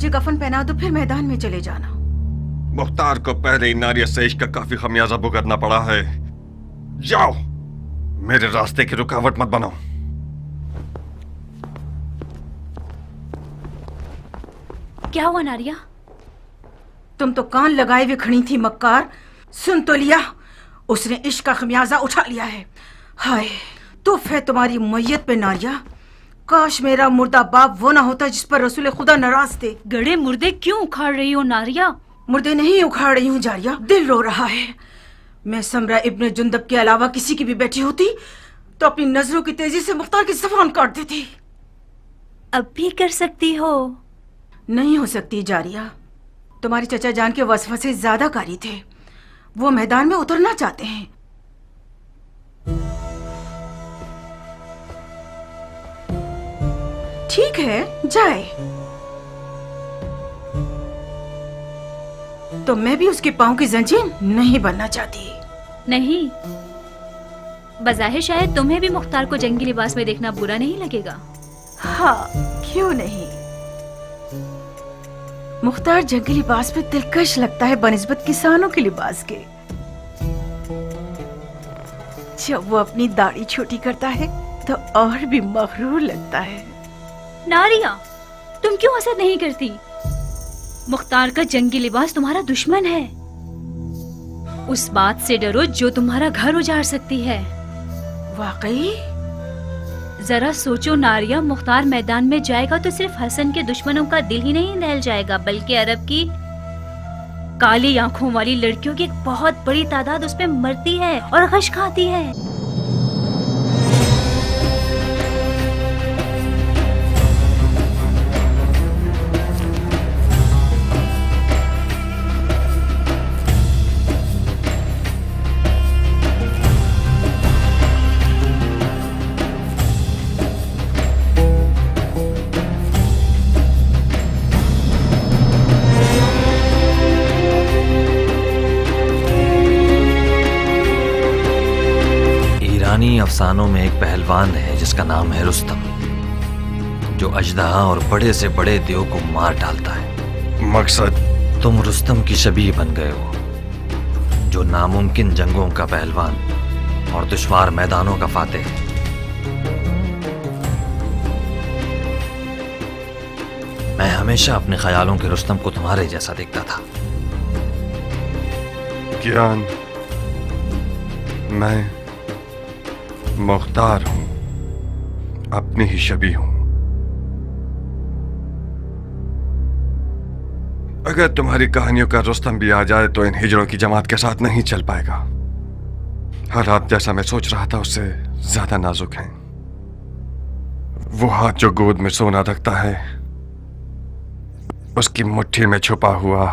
मुझे कफन पहना दो, फिर मैदान में चले जाना। मुख्तार को पहले नारिया से इश्क का काफी खमियाजा भुगतना पड़ा है। जाओ, मेरे रास्ते की रुकावट मत बनो। क्या हुआ नारिया? तुम तो कान लगाए हुए खड़ी थी मक्कार। सुन तो लिया, उसने इश्क का खमियाजा उठा लिया है। हाय तुफ है तुम्हारी मैयत पे नारिया। काश मेरा मुर्दा बाप वो ना होता जिस पर रसूल खुदा नाराज थे। गड़े मुर्दे क्यों उखाड़ रही हो नारिया? मुर्दे नहीं उखाड़ रही हूँ जारिया, दिल रो रहा है। मैं समरा इब्ने जुंदब के अलावा किसी की भी बैठी होती तो अपनी नजरों की तेजी से मुख्तार की ज़बान काट देती। अब भी कर सकती हो। नहीं हो सकती जारिया, तुम्हारे चचा जान के वसवसे ज्यादा कारी थे। वो मैदान में उतरना चाहते हैं। ठीक है जाए, तो मैं भी उसके पांव की जंजीर नहीं बनना चाहती। नहीं, बज़ाहिर शायद तुम्हें भी मुख्तार को जंगी लिबास में देखना बुरा नहीं लगेगा। हाँ क्यों नहीं, मुख्तार जंगी लिबास में दिलकश लगता है बनिस्बत किसानों के लिबास के। जब वो अपनी दाढ़ी छोटी करता है तो और भी मगरूर लगता है। नारिया, तुम क्यों हसद नहीं करती? मुख्तार का जंगी लिबास तुम्हारा दुश्मन है। उस बात से डरो जो तुम्हारा घर उजाड़ सकती है। वाकई? जरा सोचो नारिया, मुख्तार मैदान में जाएगा तो सिर्फ हसन के दुश्मनों का दिल ही नहीं दहल जाएगा, बल्कि अरब की काली आंखों वाली लड़कियों की एक बहुत बड़ी तादाद उस पे मरती है और गश खाती है। अफसानों में एक पहलवान है जिसका नाम है रुस्तम, जो अजदहा और बड़े से बड़े देव को मार डालता है। मकसद? तुम रुस्तम की शबीह बन गए हो, जो नामुमकिन जंगों का पहलवान और दुश्वार मैदानों का फातेह। मैं हमेशा अपने ख्यालों के रुस्तम को तुम्हारे जैसा देखता था। कियान, मैं मुख्तार हूं, अपनी ही शबीह हूं। अगर तुम्हारी कहानियों का रुस्तम भी आ जाए तो इन हिजड़ों की जमात के साथ नहीं चल पाएगा। हालात जैसा मैं सोच रहा था उससे ज्यादा नाजुक हैं। वो हाथ जो गोद में सोना रखता है, उसकी मुट्ठी में छुपा हुआ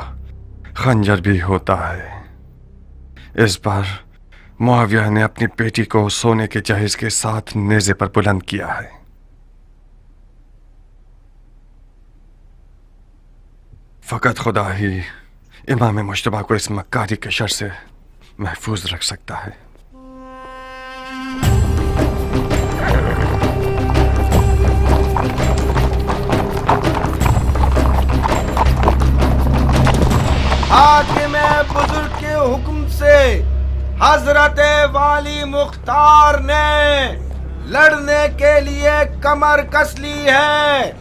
खंजर भी होता है। इस बार मुआविया ने अपनी बेटी को सोने के जहेज के साथ नेज़े पर बुलंद किया है। फकत खुदा ही इमाम मुश्तबा को इस मक्कारी के शर से महफूज रख सकता है। हाकिम बुजुर्ग के हुक्म से हजरत वाली मुख्तार ने लड़ने के लिए कमर कस ली है,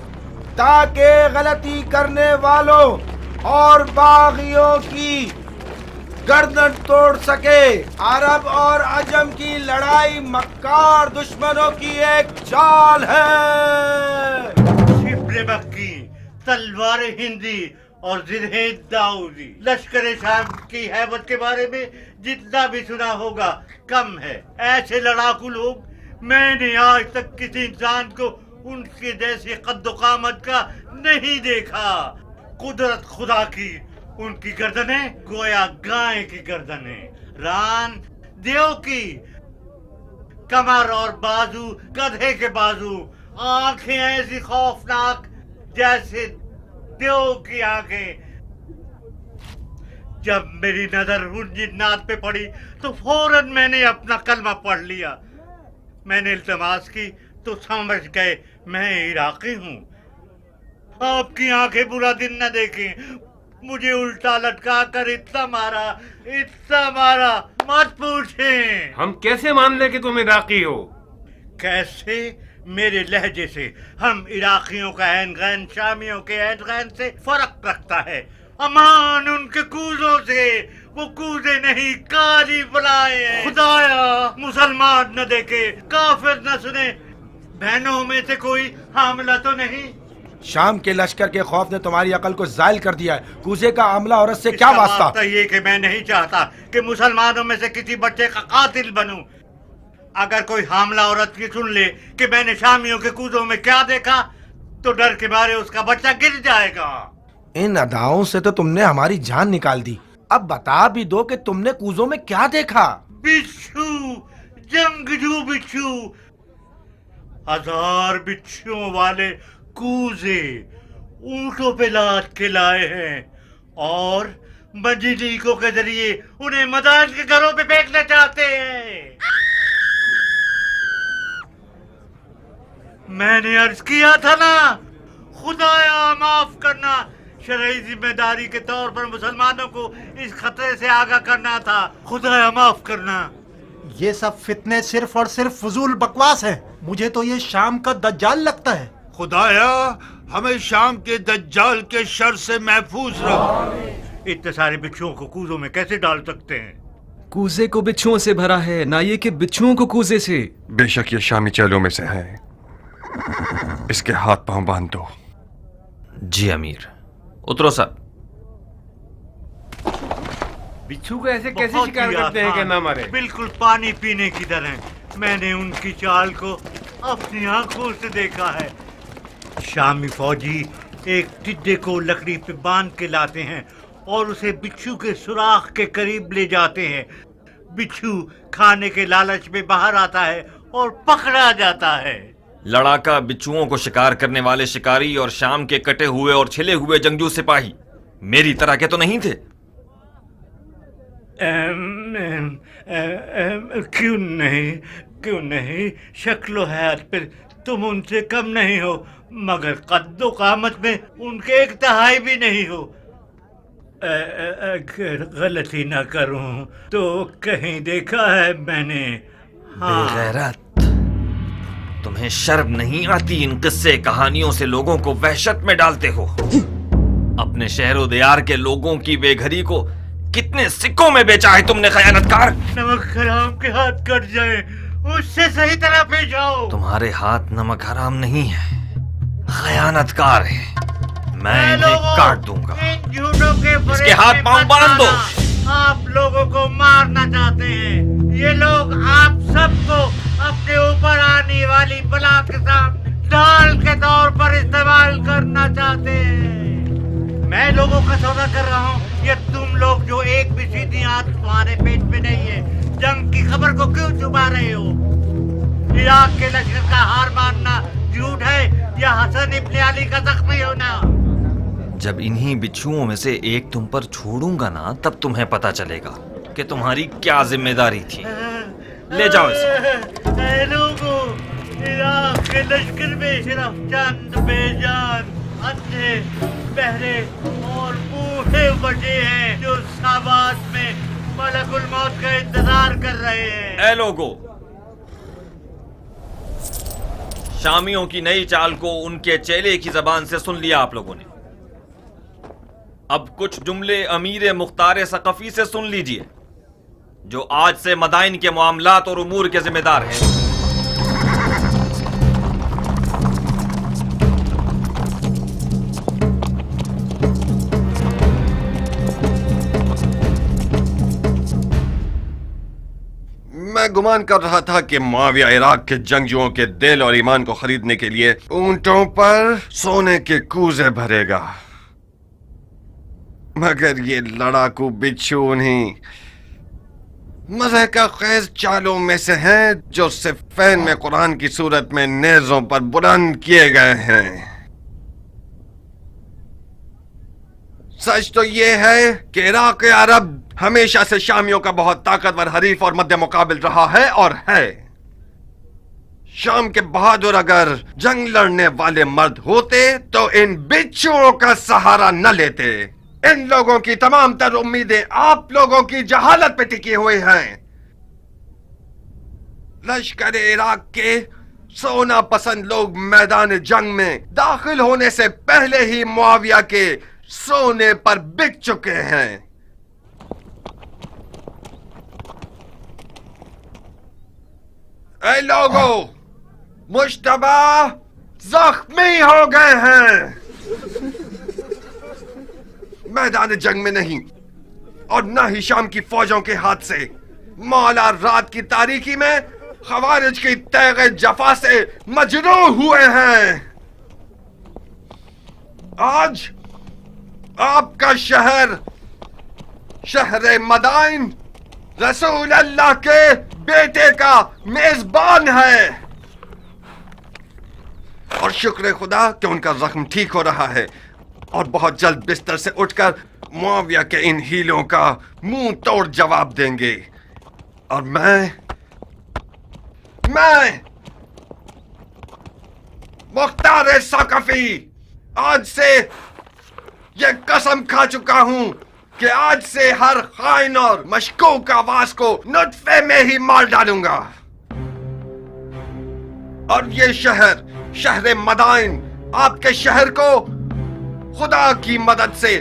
ताकि गलती करने वालों और बागियों की गर्दन तोड़ सके। अरब और अजम की लड़ाई मक्कार दुश्मनों की एक चाल है। शिब्र मक्की, तलवार हिंदी और जिन्हें दाऊदी। लश्कर शाम की हैबत के बारे में जितना भी सुना होगा कम है। ऐसे लड़ाकू लोग मैंने आज तक किसी इंसान को उनके जैसे कद्दो कामत का नहीं देखा। कुदरत खुदा की उनकी गर्दनें गोया गाय की गर्दनें, रान देव की, कमर और बाजू गधे के बाजू, आंखें ऐसी खौफनाक जैसे देव की आंखें। जब मेरी नजर उन जिन्नात पे पड़ी तो फौरन मैंने अपना कलमा पढ़ लिया। मैंने इल्तमास की तो समझ गए मैं इराकी हूँ। आपकी आंखें बुरा दिन न देखें। मुझे उल्टा लटका कर इतना मारा, मत पूछें। हम कैसे मान ले कि तुम इराकी हो? कैसे? मेरे लहजे से। हम इराकियों का ऐन गैन शामियों के ऐन गैन से फर्क रखता है। अमान उनके कूजों से, वो कूजे नहीं काली बुलाए। खुदाया मुसलमान न देखे, काफिर न सुने, बहनों में से कोई हामला तो नहीं? शाम के लश्कर के खौफ ने तुम्हारी अकल को जायल कर दिया है। कूजे का आमला औरत से क्या वास्ता? तो ये कि मैं नहीं चाहता कि मुसलमानों में से किसी बच्चे का कातिल बनूं। अगर कोई हामला औरत की सुन ले कि मैंने शामियों के कूजों में क्या देखा, तो डर के मारे उसका बच्चा गिर जाएगा। इन अदाओं से तो तुमने हमारी जान निकाल दी। अब बता भी दो कि तुमने कूजों में क्या देखा? बिच्छू, जंगजू बिच्छू, 1000 बिच्छुओं वाले कूजे ऊंटों पे लाद के लाए हैं और मंजिलीकों के जरिए उन्हें मदान के घरों पे फेंकना चाहते हैं। मैंने अर्ज किया था ना, खुदाया माफ करना, शरई जिम्मेदारी के तौर पर मुसलमानों को इस खतरे से आगाह करना था। खुदाया माफ करना। ये सब फितने सिर्फ और सिर्फ फजूल बकवास है। मुझे तो ये शाम का दज्जाल लगता है। खुदाया हमें शाम के दज्जाल के शर से महफूज रख। इतने सारे बिच्छुओं को कूजों में कैसे डाल सकते हैं? कूजे को बिच्छुओं से भरा है, ना ये कि बिच्छुओं को कूजे से। बेशक ये शामी चेलों में से है। इसके हाथ पांव बांध दो। जी अमीर। उतरो साहब। बिच्छू को ऐसे कैसे बहुत शिकार ही करते हैं कि आसान, ना मारे? बिल्कुल पानी पीने की तरह। मैंने उनकी चाल को अपनी आंखों से देखा है। शामी फौजी एक टिड्डे को लकड़ी पे बांध के लाते हैं और उसे बिच्छू के सुराख के करीब ले जाते हैं। बिच्छू खाने के लालच में बाहर आता है और पकड़ा जाता है। लड़ाका बिच्छुओं को शिकार करने वाले शिकारी और शाम के कटे हुए और छिले हुए जंगजू सिपाही मेरी तरह के तो नहीं थे? क्यों नहीं, शक्लो हैत पर तुम उनसे कम नहीं हो, मगर कद्दो कामत में उनके एक तिहाई भी नहीं हो। अगर गलती ना करूं तो कहीं देखा है मैंने। हाँ। बेगैरत, तुम्हें शर्म नहीं आती? इन किस्से कहानियों से लोगों को वहशत में डालते हो। अपने शहरो दियार के लोगों की बेघरी को कितने सिक्कों में बेचा है तुमने, खयानतकार। नमक हराम के हाथ कट जाए, उससे सही तरह पेश आओ। तुम्हारे हाथ नमक हराम नहीं है, खयानतकार है। मैं इन्हें काट दूंगा। इन झूठों के इसके हाथ पांव बांध दो। आप लोगों को मारना चाहते हैं। ये लोग आप सबको अपने ऊपर आने वाली बला के सामने ढाल के तौर पर इस्तेमाल करना चाहते हैं। मैं लोगों का सौदा कर रहा हूँ। ये तुम लोग जो एक भी सीधी आंत तुम्हारे पेट में नहीं है, जंग की खबर को क्यों छुपा रहे हो? इराक के लश्कर का हार मानना झूठ है या हसन इब्ने अली का जख्मी होना? जब इन्हीं बिच्छुओं में से एक तुम पर छोड़ूंगा ना, तब तुम्हें पता चलेगा कि तुम्हारी क्या जिम्मेदारी थी। ले जाओ इसे। लोगों, इराक के लश्कर में सिर्फ चंद बेजान, अंधे, बहरे और बूढ़े बचे हैं जो साबात में मलकुल मौत का इंतजार कर रहे हैं। ए लोगों, शामियों की नई चाल को उनके चेले की जबान से सुन लिया आप लोगों ने। अब कुछ जुमले अमीर मुख्तार सकफी से सुन लीजिए, जो आज से मदाइन के मामलात और उमूर के जिम्मेदार हैं। मैं गुमान कर रहा था कि मुआविया इराक के जंगजुओं के दिल और ईमान को खरीदने के लिए ऊंटों पर सोने के कूजे भरेगा, मगर ये लड़ाकू बिच्छू उन्हीं मज़े का खेज चालों में से हैं जो सिफ़ैन में कुरान की सूरत में नेज़ों पर बुलंद किए गए हैं। सच तो ये है कि इराक अरब हमेशा से शामियों का बहुत ताकतवर हरीफ और मध्य मुकाबिल रहा है और है। शाम के बहादुर अगर जंग लड़ने वाले मर्द होते तो इन बिच्छुओं का सहारा न लेते। इन लोगों की तमाम तर उम्मीदें आप लोगों की जहालत पे टिकी हुई हैं। लश्कर इराक के सोना पसंद लोग मैदान जंग में दाखिल होने से पहले ही मुआविया के सोने पर बिक चुके हैं। ऐ लोगों, मुश्तबा जख्मी हो गए हैं। मैदान जंग में नहीं और न ही शाम की फौजों के हाथ से, मौला रात की तारीकी में खवारिज की तैगे जफा से मजरूह हुए हैं। आज आपका शहर, शहर मदाइन, रसूल अल्लाह के बेटे का मेजबान है और शुक्र खुदा कि उनका जख्म ठीक हो रहा है और बहुत जल्द बिस्तर से उठकर मुआविया के इन हीलों का मुंह तोड़ जवाब देंगे। और मैं मुख्तार सक़फ़ी आज से ये कसम खा चुका हूं कि आज से हर खाइन और मशकूक आवाज को नुत्फे में ही मार डालूंगा। और ये शहर, शहर मदाइन, आपके शहर को खुदा की मदद से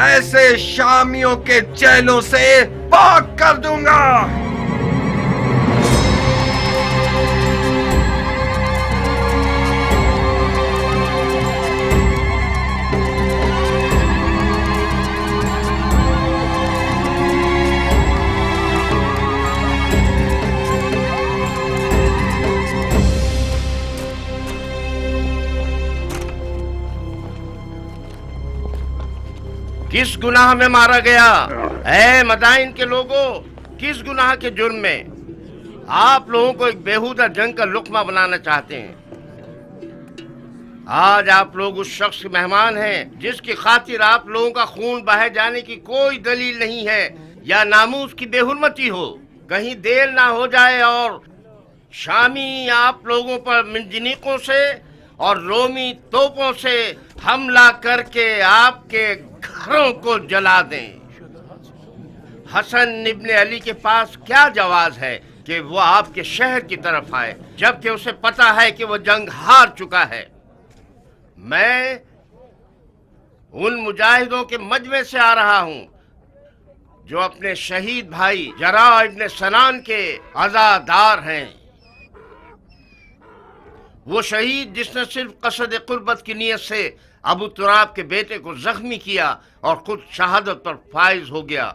ऐसे शामियों के चेलों से पाक कर दूंगा। किस गुनाह में मारा गया? ऐ मदाइन के लोगों, किस गुनाह के जुर्म में? आप लोगों को एक बेहुदा जंग का लुक़मा बनाना चाहते हैं। आज आप लोग उस शख्स के मेहमान हैं जिसकी खातिर आप लोगों का खून बहे जाने की कोई दलील नहीं है या नामूस की बेहुरमती हो। कहीं देर ना हो जाए और शामी आप लोगों पर मिंजनीकों से और रोमी तोपों से हमला करके आपके घरों को जला दें। हसन इब्ने अली के पास क्या जवाज है कि वो आपके शहर की तरफ आए जबकि उसे पता है कि वो जंग हार चुका है। मैं उन मुजाहिदों के मजमे से आ रहा हूं जो अपने शहीद भाई जरा इब्ने सनान के अज़ादार हैं। वो शहीद जिसने सिर्फ कसद कुर्बत की नीयत से अबू तुराब के बेटे को जख्मी किया और खुद शहादत पर फाइज हो गया।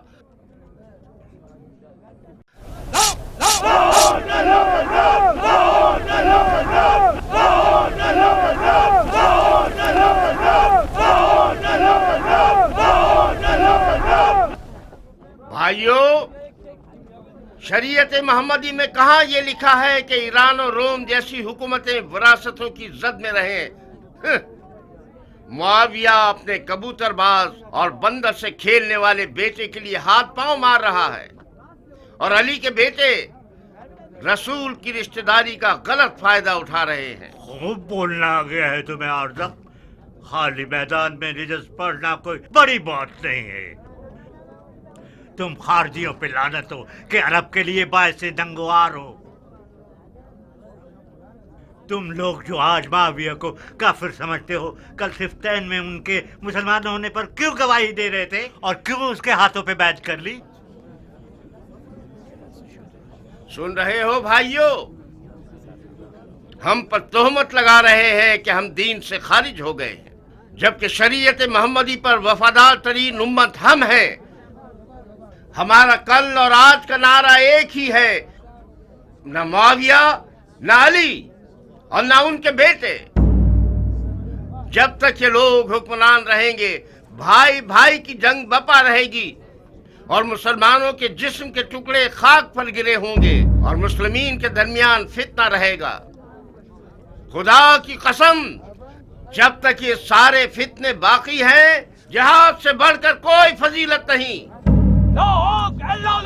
भाइयों, शरीयत मोहम्मदी में कहाँ ये लिखा है कि ईरान और रोम जैसी हुकूमतें विरासतों की जद में रहें? मुआविया अपने कबूतरबाज और बंदर से खेलने वाले बेटे के लिए हाथ पांव मार रहा है और अली के बेटे रसूल की रिश्तेदारी का गलत फायदा उठा रहे हैं। खूब बोलना आ गया है तुम्हें आरज़म। खाली मैदान में रिजस पढ़ना कोई बड़ी बात नहीं है। तुम खारजियों पे लानत हो कि अरब के लिए बायस दंगवार हो। तुम लोग जो आज माविया को काफिर समझते हो, कल सिफ्तैन में उनके मुसलमान होने पर क्यों गवाही दे रहे थे और क्यों उसके हाथों पे बैच कर ली? सुन रहे हो भाइयों, हम पर तोहमत लगा रहे हैं कि हम दीन से खारिज हो गए हैं, जबकि शरीयत मोहम्मदी पर वफादार तरीन उम्मत हम हैं। हमारा कल और आज का नारा एक ही है, न मुआविया, न अली और न उनके बेटे। जब तक ये लोग हुक्मरान रहेंगे, भाई भाई की जंग बपा रहेगी और मुसलमानों के जिस्म के टुकड़े खाक पर गिरे होंगे और मुस्लिमीन के दरमियान फितना रहेगा। खुदा की कसम, जब तक ये सारे फितने बाकी हैं, जिहाद से बढ़कर कोई फजीलत नहीं। अल्लाह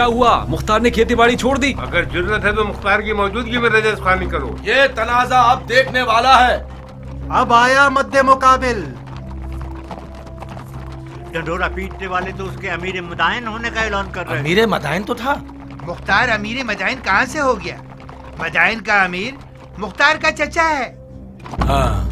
क्या हुआ? मुख्तार ने खेती बाड़ी छोड़ दी? अगर जरूरत है तो मुख्तार की मौजूदगी में रजस खानी करो। ये तनाजा अब देखने वाला है। अब आया मद्दे मुकाबिल। ढंढोरा पीटने वाले तो उसके अमीर मुदायन होने का ऐलान कर रहे हैं। अमीर मदाइन तो था। मुख्तार अमीर मदाइन कहाँ से हो गया? मदाइन का अमीर मुख्तार का चचा है। हाँ।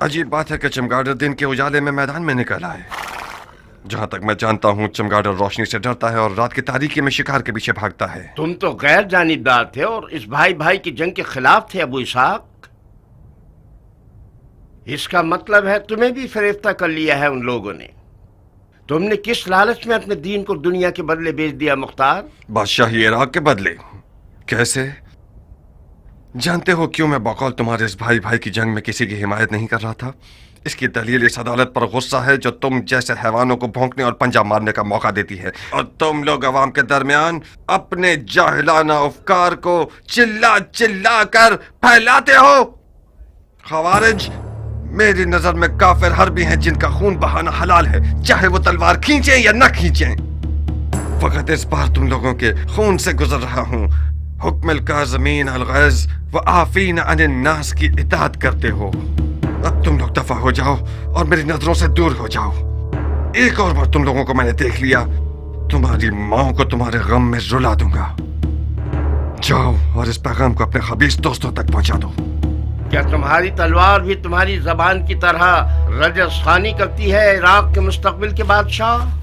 अजीब बात है कि चमगादड़ दिन के उजाले में मैदान में निकल आए। जहाँ तक मैं जानता हूँ चमगादड़ रोशनी से डरता है और रात की तारीकी में शिकार के पीछे भागता है। तुम तो गैर जानिबदार थे और इस भाई भाई की जंग के खिलाफ थे अबू इसहाक। इसका मतलब है तुम्हें भी फरेफ्ता कर लिया है उन लोगों ने। तुमने किस लालच में अपने दीन को दुनिया के बदले बेच दिया मुख्तार? बादशाही इराक के बदले? कैसे? जानते हो क्यों मैं बकौल तुम्हारे इस भाई भाई की जंग में किसी की हिमायत नहीं कर रहा था? इसकी दलील इस अदालत पर गुस्सा है जो तुम जैसे हैवानों को भौंकने और पंजा मारने का मौका देती है, और तुम लोग अवाम के दरमियान अपने जाहिलाना अफकार को चिल्ला चिल्ला कर फैलाते हो। खवारिज मेरी नजर में काफिर हर्बी हैं जिनका खून बहाना हलाल है, चाहे वो तलवार खींचे या न खींचे। फकत इस बार तुम लोगों के खून से गुजर रहा हूँ। हुक्म काज़मीन अल-गैज़ व आफ़ीन अनिन नास की इताअत करते हो। अब तुम लोग दफा हो जाओ और मेरी नजरों से दूर हो जाओ। एक और बार तुम लोगों को मैंने देख लिया, तुम्हारी माँ को तुम्हारे गम में रुला दूंगा। जाओ और इस पैगाम को अपने खबीस दोस्तों तक पहुंचा दो। क्या तुम्हारी तलवार भी तुम्हारी जबान की तरह रजस खानी करती है इराक के मुस्तकबिल के बादशाह?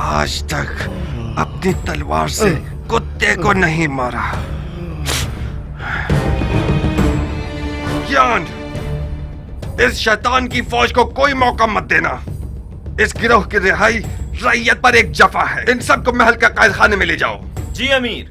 आज तक अपनी तलवार से कुत्ते को नहीं मारा। ज्ञान, इस शैतान की फौज को कोई मौका मत देना। इस गिरोह की रिहाई रैयत पर एक जफा है। इन सबको महल का कैद खाने में ले जाओ। जी अमीर।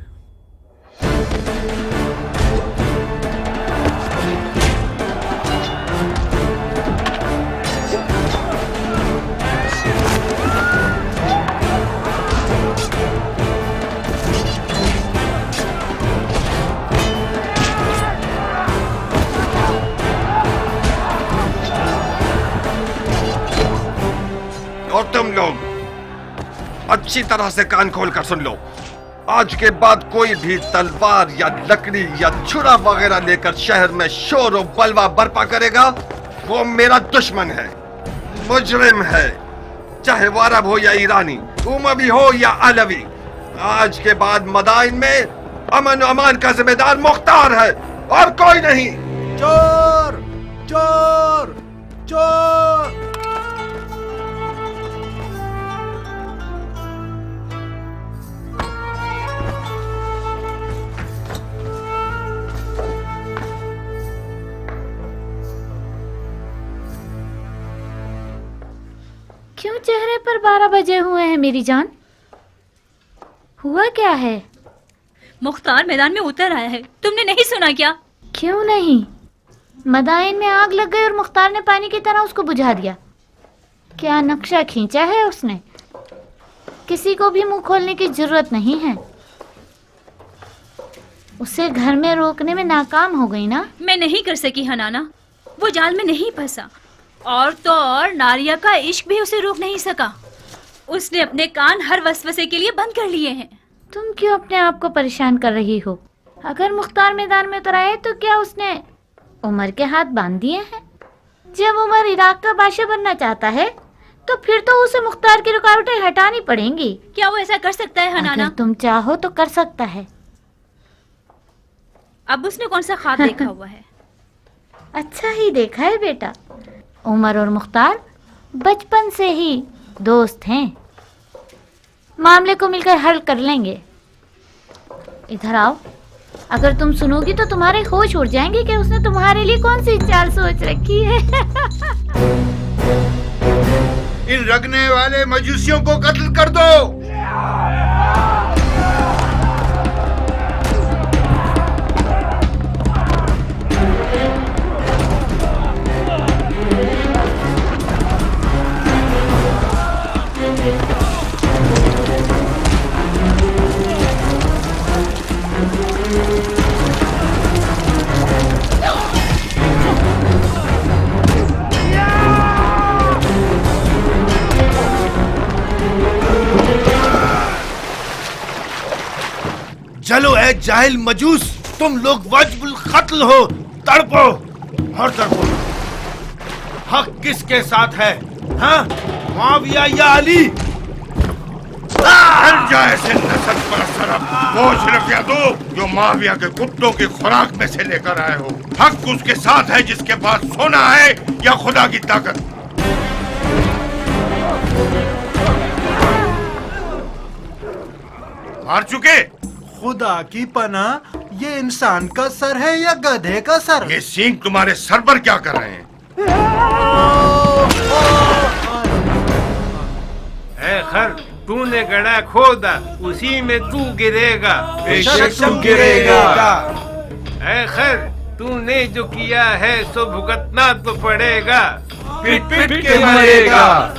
और तुम लोग अच्छी तरह से कान खोल कर सुन लो। आज के बाद कोई भी तलवार या लकड़ी या छुरा वगैरह लेकर शहर में शोर और बलवा बर्पा करेगा, वो मेरा दुश्मन है, मुजरिम है, चाहे वो अरब हो या ईरानी, उमवी हो या अलवी। आज के बाद मदाइन में अमन अमान का जिम्मेदार मुख्तार है और कोई नहीं। चोर चोर चोर। क्यों चेहरे पर 12 बजे हुए हैं मेरी जान? हुआ क्या है? मुख्तार मैदान में उतर आया है, तुमने नहीं सुना क्या? क्यों नहीं? मदाइन में आग लग गई और मुख्तार ने पानी की तरह उसको बुझा दिया। क्या नक्शा खींचा है उसने? किसी को भी मुंह खोलने की जरूरत नहीं है। उसे घर में रोकने में नाकाम हो गई ना? मैं नहीं कर सकी हनाना, वो जाल में नहीं फंसा। और तो और नारिया का इश्क भी उसे रोक नहीं सका। उसने अपने कान हर वसवसे के लिए बंद कर लिए हैं। तुम क्यों अपने आप को परेशान कर रही हो? अगर मुख्तार मैदान में उतर आए तो क्या उसने उमर के हाथ बांध दिए हैं? जब उमर इराक का बादशाह बनना चाहता है तो फिर तो उसे मुख्तार की रुकावटें हटानी पड़ेंगी। क्या वो ऐसा कर सकता है हनाना? अगर तुम चाहो तो कर सकता है। अब उसने कौन सा ख्वाब देखा हुआ है? अच्छा ही देखा है बेटा। उमर और मुख्तार बचपन से ही दोस्त हैं। मामले को मिलकर हल कर लेंगे। इधर आओ। अगर तुम सुनोगी तो तुम्हारे होश उड़ जाएंगे कि उसने तुम्हारे लिए कौन सी चाल सोच रखी है। इन रगने वाले मजूसियों को कत्ल कर दो। चलो ए जाहिल मजूस, तुम लोग वजबुल कत्ल हो, तड़पो और तड़पो। हक किसके साथ है? हाँ, मुआविया या अली? हट जाए ऐसे नस्ल परस्त अरब। वो सिर्फ या दो जो माविया के कुत्तों की खुराक में से लेकर आए हो। हक उसके साथ है जिसके पास सोना है या खुदा की ताकत। मार चुके? खुदा की पनाह, ये इंसान का सर है या गधे का सर? ये सींग तुम्हारे सर पर क्या कर रहे हैं? ए खर, तूने गड़ा खोदा, उसी में तू गिरेगा। बेशक तू गिरेगा। ए खर, तूने जो किया है सो भुगतना तो पड़ेगा। पिट पिट के मरेगा।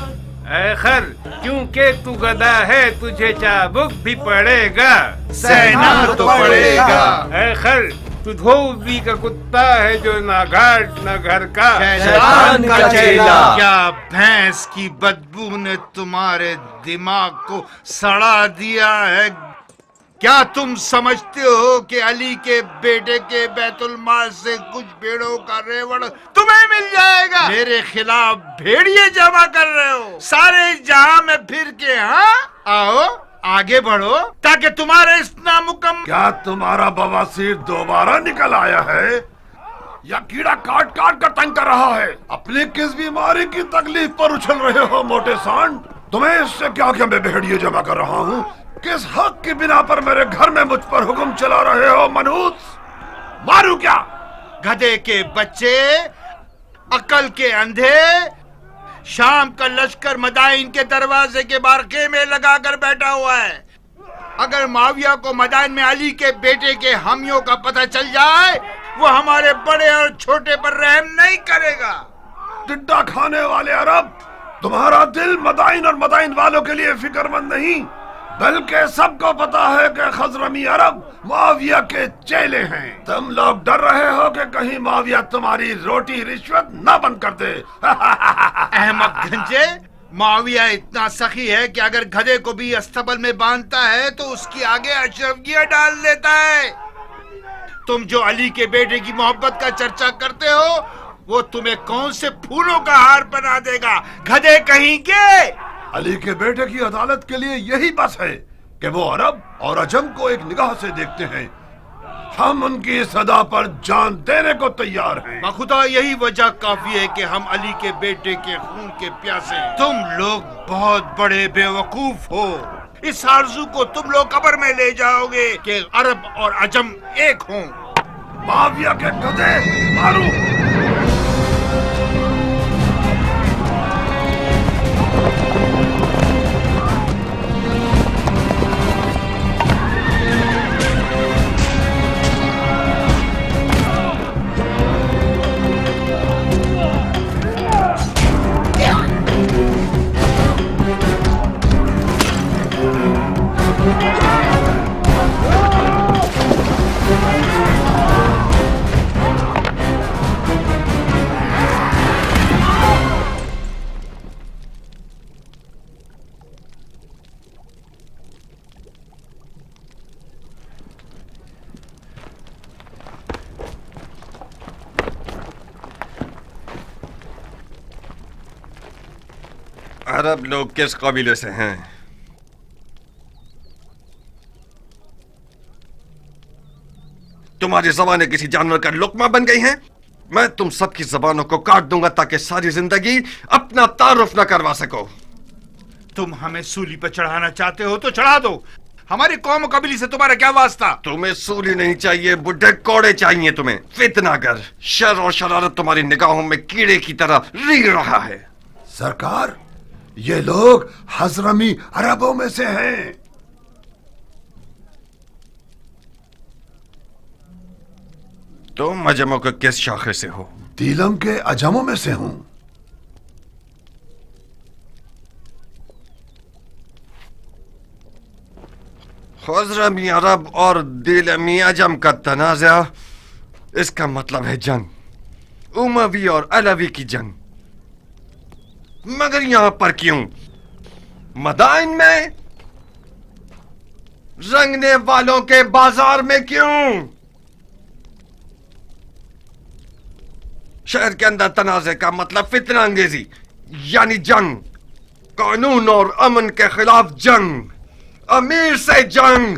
ए खर, क्योंकि तू गधा है तुझे चाबुक भी पड़ेगा। सहना तो पड़ेगा। ए खर, तू धोबी का कुत्ता है जो ना घाट ना घर का। शैतान का चेला। क्या भैंस की बदबू ने तुम्हारे दिमाग को सड़ा दिया है? क्या तुम समझते हो कि अली के बेटे के बैतुल माल से कुछ भेड़ों का रेवड़ तुम्हें मिल जाएगा? मेरे खिलाफ भेड़िए जमा कर रहे हो सारे जहां में फिर के। हाँ, आओ आगे बढ़ो ताकि तुम्हारे इस नामुकम्मल। क्या तुम्हारा बवासीर दोबारा निकल आया है या कीड़ा काट काट कर तंग कर रहा है? अपनी किस बीमारी की तकलीफ पर उछल रहे हो मोटे सांड? तुम्हें इससे क्या क्या मैं भेड़िए जमा कर रहा हूँ? किस हक की बिना पर मेरे घर में मुझ पर हुक्म चला रहे हो मनहूस? मारू क्या? गधे के बच्चे, अकल के अंधे। शाम का लश्कर मदाइन के दरवाजे के बाहर खेमे लगाकर बैठा हुआ है। अगर माविया को मदाइन में अली के बेटे के हामियों का पता चल जाए, वो हमारे बड़े और छोटे पर रहम नहीं करेगा। टिड्डा खाने वाले अरब, तुम्हारा दिल मदाइन और मदाइन वालों के लिए फिक्रमंद नहीं, बल्कि सबको पता है कि खजरमी अरब माविया के चेले हैं। तुम लोग डर रहे हो कि कहीं माविया तुम्हारी रोटी रिश्वत न बंद कर दे। अहमद गंजे, माविया इतना सखी है कि अगर गधे को भी अस्तबल में बांधता है तो उसकी आगे अशरफियां डाल देता है। तुम जो अली के बेटे की मोहब्बत का चर्चा करते हो, वो तुम्हें कौन से फूलों का हार बना देगा, गधे कहीं के। अली के बेटे की अदालत के लिए यही बस है कि वो अरब और अजम को एक निगाह से देखते हैं। हम उनकी सदा पर जान देने को तैयार हैं। बखुदा यही वजह काफी है कि हम अली के बेटे के खून के प्यासे। तुम लोग बहुत बड़े बेवकूफ हो। इस आरज़ू को तुम लोग कब्र में ले जाओगे कि अरब और अजम एक हों। माविया के गधे, मारो। अरब लोग किस कबीले से हैं? तुम्हारी जबानें किसी जानवर का लुक्मा बन गई हैं? मैं तुम सबकी जबानों को काट दूंगा ताकि सारी जिंदगी अपना तारुफ न करवा सको। तुम हमें सूली पर चढ़ाना चाहते हो तो चढ़ा दो। हमारी कौम कबीले से तुम्हारा क्या वास्ता? तुम्हें सूली नहीं चाहिए, बुढ़े कोड़े चाहिए तुम्हें। फितनागर, शर और शरारत तुम्हारी निगाहों में कीड़े की तरह रींग रहा है। सरकार, ये लोग हजरमी अरबों में से हैं। तुम अजमों के किस शाखे से हो? दीलम के अजमों में से हूं। खुज़रम अरब और दिलमी अजम का तनाज़ा, इसका मतलब है जंग, उमवी और अलवी की जंग। मगर यहां पर क्यों? मदाइन में, रंगने वालों के बाजार में क्यों? शहर के अंदर तनाज़े का मतलब फितना अंगेजी, यानी जंग, कानून और अमन के खिलाफ जंग, अमीर से जंग।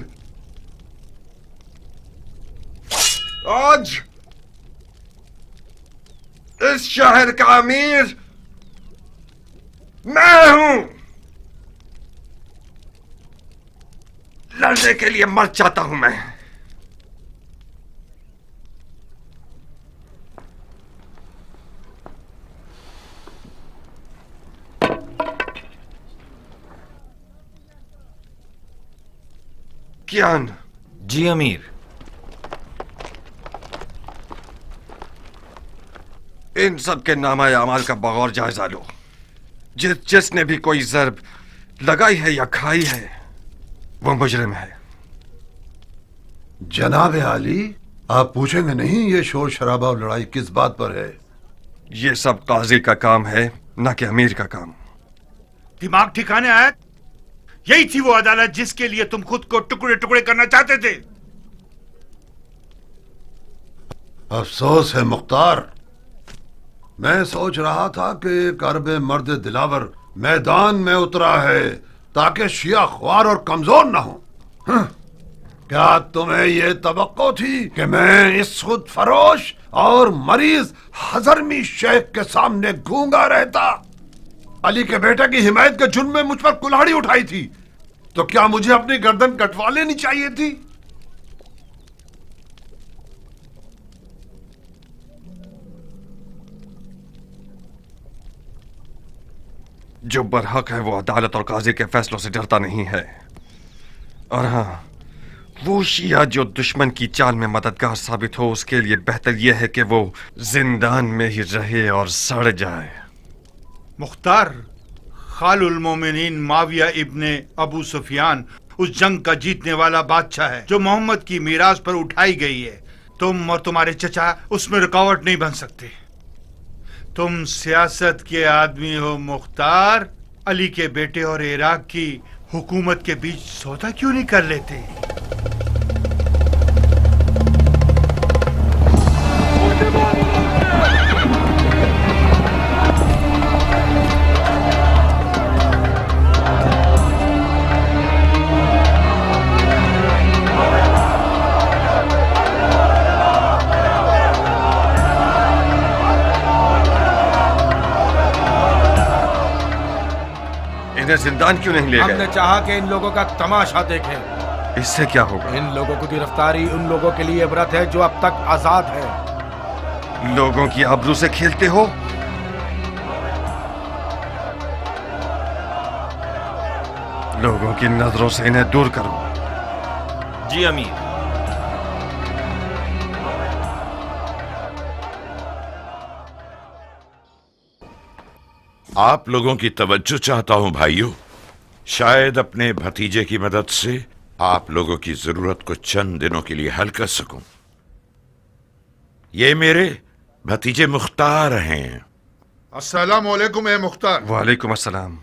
आज इस शहर का अमीर मैं हूं। लड़ने के लिए मर जाता हूं मैं। कियान। जी अमीर। इन सब के नामा अमाल का बगौर जायजा लो। जिसने भी कोई जर्ब लगाई है या खाई है वो मुजरिम है। जनाब आली, आप पूछेंगे नहीं ये शोर शराबा और लड़ाई किस बात पर है? ये सब काजी का काम है, न कि अमीर का काम। दिमाग ठिकाने आया? यही थी वो अदालत जिसके लिए तुम खुद को टुकड़े टुकड़े करना चाहते थे। अफसोस है मुख्तार, मैं सोच रहा था कि एक अरब मर्द दिलावर मैदान में उतरा है ताकि शिया ख्वार और कमजोर ना हो। क्या तुम्हें यह तवक्को थी कि मैं इस खुद फरोश और मरीज हजरमी शेख के सामने गूंगा रहता? अली के बेटे की हिमायत के जुर्म में मुझ पर कुल्हाड़ी उठाई थी, तो क्या मुझे अपनी गर्दन कटवा लेनी चाहिए थी? जो बरहक है वो अदालत और काजी के फैसलों से डरता नहीं है। और हाँ, वो शिया जो दुश्मन की चाल में मददगार साबित हो, उसके लिए बेहतर यह है कि वो जिंदान में ही रहे और सड़ जाए। मुख्तार, खालुल मोमिनीन माविया इब्ने अबू सुफियान उस जंग का जीतने वाला बादशाह है जो मोहम्मद की मीरास पर उठाई गई है। तुम और तुम्हारे चचा उसमें रुकावट नहीं बन सकते। तुम सियासत के आदमी हो मुख्तार। अली के बेटे और इराक की हुकूमत के बीच सौदा क्यों नहीं कर लेते? इन्हें जिंदान क्यों नहीं ले गए? हमने चाहा कि इन लोगों का तमाशा देखें। इससे क्या होगा? इन लोगों की गिरफ्तारी उन लोगों के लिए इबरत है जो अब तक आजाद है। लोगों की आबरू से खेलते हो? लोगों की नजरों से इन्हें दूर करो। जी अमीर। आप लोगों की तवज्जो चाहता हूं भाइयों। शायद अपने भतीजे की मदद से आप लोगों की जरूरत को चंद दिनों के लिए हल कर सकूं। ये मेरे भतीजे मुख्तार हैं। अस्सलाम वालेकुम ए मुख्तार। वालेकुम अस्सलाम।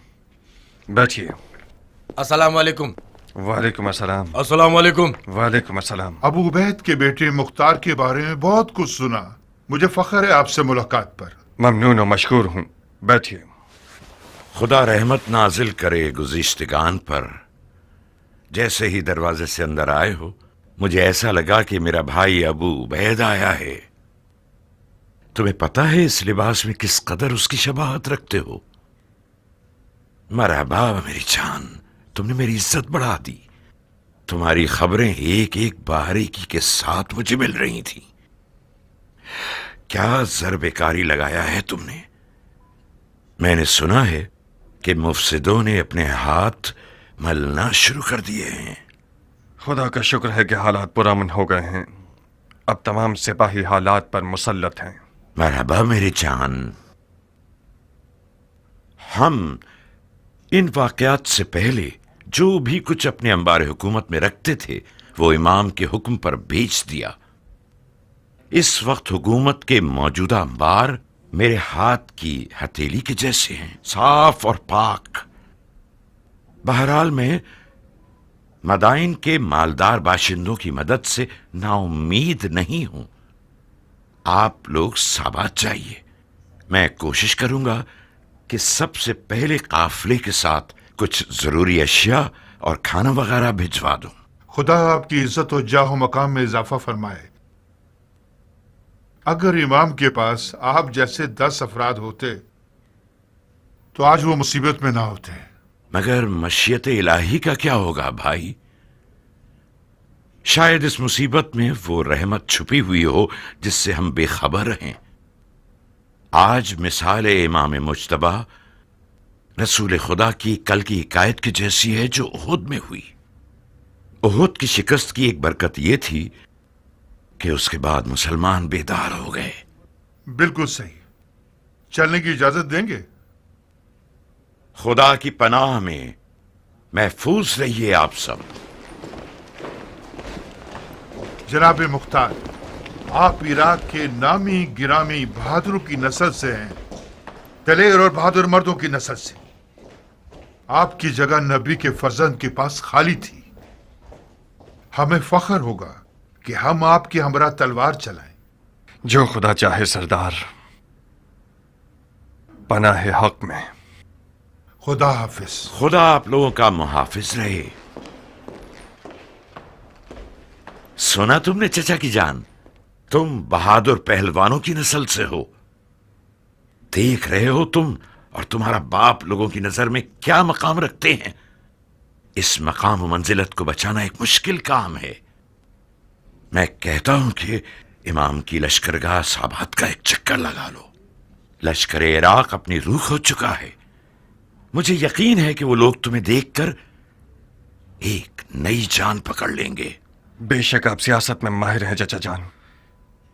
बैठिए। अस्सलाम वालेकुम। वालेकुम अस्सलाम। अस्सलाम वालेकुम। वालेकुम अस्सलाम। अबू उबैद के बेटे मुख्तार के बारे में बहुत कुछ सुना। मुझे फख्र है आपसे मुलाकात पर। ममनून और मशकूर हूं। बैठिए। खुदा रहमत नाजिल करे गुज़िश्तगान पर। जैसे ही दरवाजे से अंदर आए हो, मुझे ऐसा लगा कि मेरा भाई अबू उबैद आया है। तुम्हें पता है इस लिबास में किस कदर उसकी शबाहत रखते हो? मरहबा मेरी जान, तुमने मेरी इज्जत बढ़ा दी। तुम्हारी खबरें एक एक बारीकी के साथ मुझे मिल रही थी। क्या ज़र्ब-ए-कारी लगाया है तुमने? मैंने सुना है कि मुफसिदों ने अपने हाथ मलना शुरू कर दिए हैं। खुदा का शुक्र है कि हालात पुरअमन हो गए हैं। अब तमाम सिपाही हालात पर मुसल्लत हैं। मरहबा मेरी जान। हम इन वाकयात से पहले जो भी कुछ अपने अंबार हुकूमत में रखते थे वो इमाम के हुक्म पर बेच दिया। इस वक्त हुकूमत के मौजूदा अंबार मेरे हाथ की हथेली के जैसे हैं, साफ और पाक। बहरहाल मैं मदाइन के मालदार बाशिंदों की मदद से नाउम्मीद नहीं हूं। आप लोग साबात चाहिए। मैं कोशिश करूंगा कि सबसे पहले काफिले के साथ कुछ जरूरी अशिया और खाना वगैरह भिजवा दूं। खुदा आपकी इज्जत और जाहो मकाम में इजाफा फरमाए। अगर इमाम के पास आप जैसे 10 अफराद होते तो आज वो मुसीबत में ना होते। मगर मशीयत इलाही का क्या होगा भाई? शायद इस मुसीबत में वो रहमत छुपी हुई हो जिससे हम बेखबर रहें। आज मिसाल इमाम मुज्तबा रसूल खुदा की कल की हिकायत की जैसी है जो उहुद में हुई। उहुद की शिकस्त की एक बरकत यह थी कि उसके बाद मुसलमान बेदार हो गए। बिल्कुल सही। चलने की इजाजत देंगे? खुदा की पनाह में महफूज रहिए आप सब। जनाब मुख्तार, आप इराक के नामी गिरामी बहादुरों की नस्ल से हैं, दलेर और बहादुर मर्दों की नस्ल से। आपकी जगह नबी के फर्जंद के पास खाली थी। हमें फख्र होगा कि हम आपकी हमरा तलवार चलाएं। जो खुदा चाहे सरदार, पनाह हक में। खुदा हाफिज। खुदा आप लोगों का मुहाफिज रहे। सुना तुमने चचा की जान, तुम बहादुर पहलवानों की नस्ल से हो। देख रहे हो तुम और तुम्हारा बाप लोगों की नजर में क्या मकाम रखते हैं। इस मकाम मंजिलत को बचाना एक मुश्किल काम है। मैं कहता हूं कि इमाम की लश्करगाह साबात का एक चक्कर लगा लो। लश्कर इराक अपनी रूह खो चुका है। मुझे यकीन है कि वो लोग तुम्हें देखकर एक नई जान पकड़ लेंगे। बेशक आप सियासत में माहिर हैं चचा जान।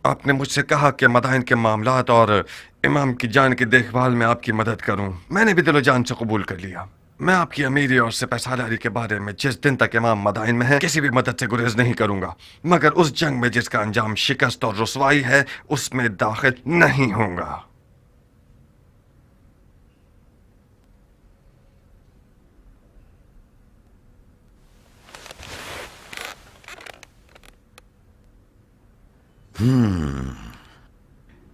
आपने मुझसे कहा कि मदाइन के मामलात और इमाम की जान की देखभाल में आपकी मदद करूं। मैंने भी दिलो जान से कबूल कर लिया। मैं आपकी अमीरी और सिपहसालारी के बारे में जिस दिन तक इमाम मदाइन में है किसी भी मदद से गुरेज नहीं करूंगा, मगर उस जंग में जिसका अंजाम शिकस्त और रुसवाई है उसमें दाखिल नहीं होऊंगा।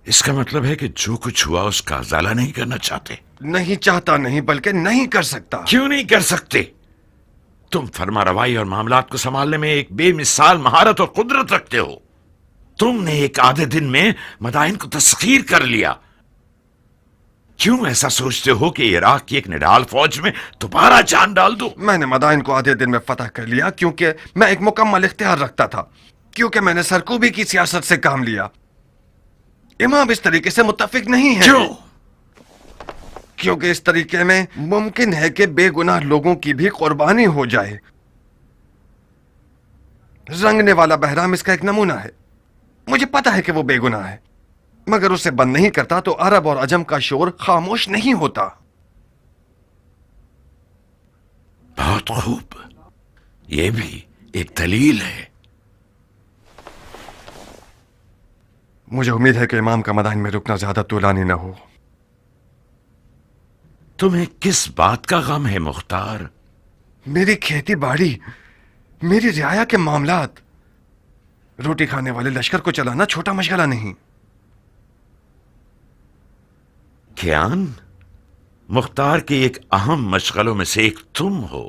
इसका मतलब है कि जो कुछ हुआ उसका उजाला नहीं करना चाहते। नहीं चाहता नहीं, बल्कि नहीं कर सकता। क्यों नहीं कर सकते? तुम फरमा रवाई और मामलात को संभालने में एक बेमिसाल महारत और कुदरत रखते हो। तुमने एक आधे दिन में मदाइन को तस्खीर कर लिया। क्यों ऐसा सोचते हो कि इराक की एक निडाल फौज में दोबारा जान डाल दो? मैंने मदाइन को आधे दिन में फतह कर लिया क्योंकि मैं एक मुकम्मल इख्तियार रखता था, क्योंकि मैंने सरकूबी की सियासत से काम लिया। इमाम इस तरीके से मुत्तफिक नहीं है। क्यों? क्योंकि इस तरीके में मुमकिन है कि बेगुनाह लोगों की भी कुर्बानी हो जाए। रंगने वाला बहराम इसका एक नमूना है। मुझे पता है कि वो बेगुनाह है, मगर उसे बंद नहीं करता तो अरब और अजम का शोर खामोश नहीं होता। बहुत खूब, यह भी एक दलील है। मुझे उम्मीद है कि इमाम का मदाइन में रुकना ज्यादा तूलानी न हो। तुम्हें किस बात का गम है मुख्तार? मेरी खेती बाड़ी, मेरी रियाया के मामलात। रोटी खाने वाले लश्कर को चलाना छोटा मशगला नहीं। कियान, मुख्तार के एक अहम मशगलों में से एक तुम हो।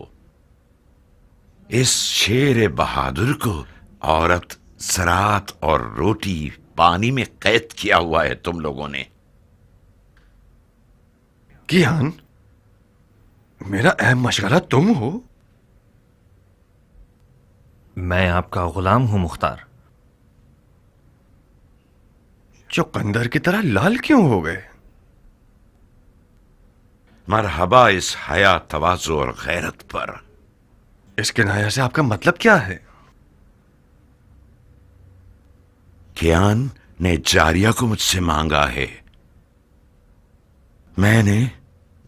इस शेर बहादुर को औरत, ज़राअत और रोटी पानी में कैद किया हुआ है तुम लोगों ने। कियान, मेरा अहम मशगला तुम हो? मैं आपका गुलाम हूं मुख्तार। चुकंदर की तरह लाल क्यों हो गए? मरहबा इस हया, तवाज़ु और गैरत पर। इस किनाया से आपका मतलब क्या है? कियान ने जारिया को मुझसे मांगा है। मैंने